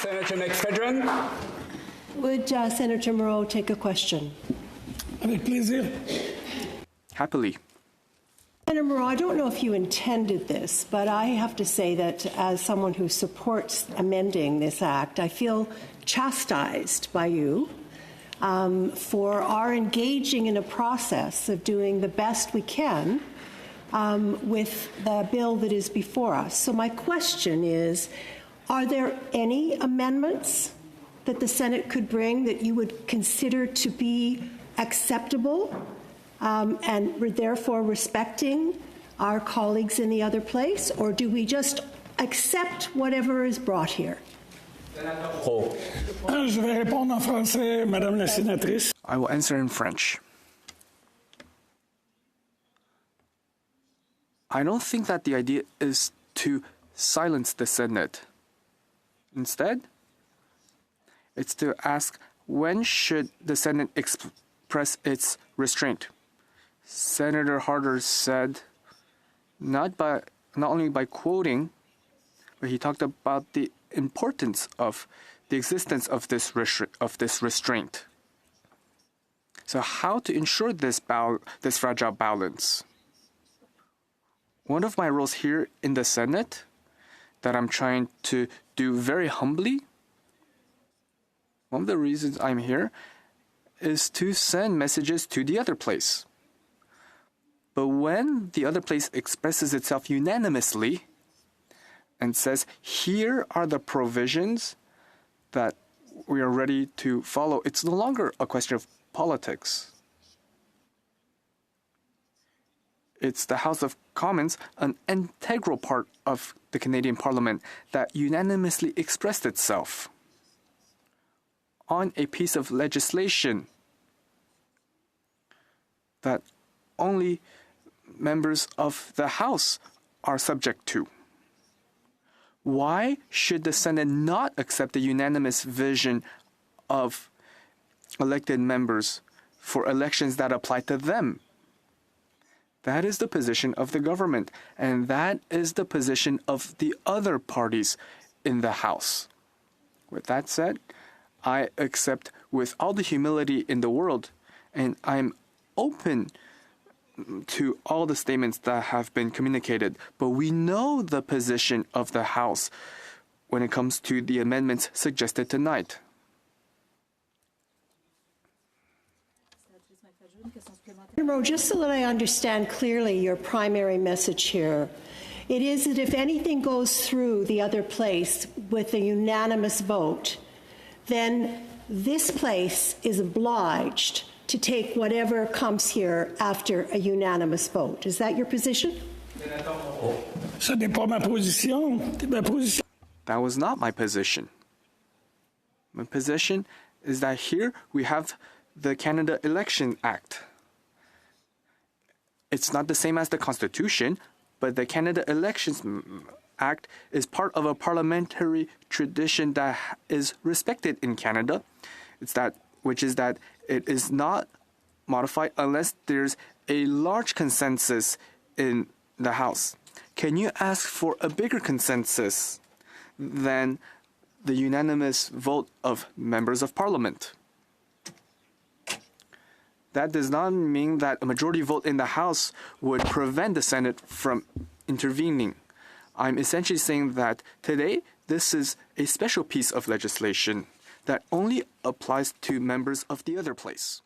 Senator McPhedran. Would Senator Moreau take a question? Avec plaisir. Happily. Senator Moreau, I don't know if you intended this, but I have to say that as someone who supports amending this act, I feel chastised by you for our engaging in a process of doing the best we can with the bill that is before us. So my question is, are there any amendments that the Senate could bring that you would consider to be acceptable and therefore respecting our colleagues in the other place, or do we just accept whatever is brought here? Je vais répondre en français, Madame la sénatrice. I will answer in French. I don't think that the idea is to silence the Senate. Instead, it's to ask, when should the Senate express its restraint? Senator Harder said, not only by quoting, but he talked about the importance of the existence of this restraint. So how to ensure this fragile balance? One of my roles here in the Senate that I'm trying to do very humbly, one of the reasons I'm here is to send messages to the other place. But when the other place expresses itself unanimously and says, here are the provisions that we are ready to follow, it's no longer a question of politics. It's the House of Commons, an integral part of the Canadian Parliament, that unanimously expressed itself on a piece of legislation that only members of the House are subject to. Why should the Senate not accept the unanimous vision of elected members for elections that apply to them? That is the position of the government, and that is the position of the other parties in the House. With that said, I accept with all the humility in the world, and I'm open to all the statements that have been communicated, but we know the position of the House when it comes to the amendments suggested tonight. Moreau, just so that I understand clearly your primary message here, it is that if anything goes through the other place with a unanimous vote, then this place is obliged to take whatever comes here after a unanimous vote. Is that your position? Ce n'est pas ma position. That was not my position. My position is that here we have the Canada Election Act. It's not the same as the Constitution, but the Canada Elections Act is part of a parliamentary tradition that is respected in Canada. Which is that it is not modified unless there's a large consensus in the House. Can you ask for a bigger consensus than the unanimous vote of members of Parliament? That does not mean that a majority vote in the House would prevent the Senate from intervening. I'm essentially saying that today this is a special piece of legislation that only applies to members of the other place.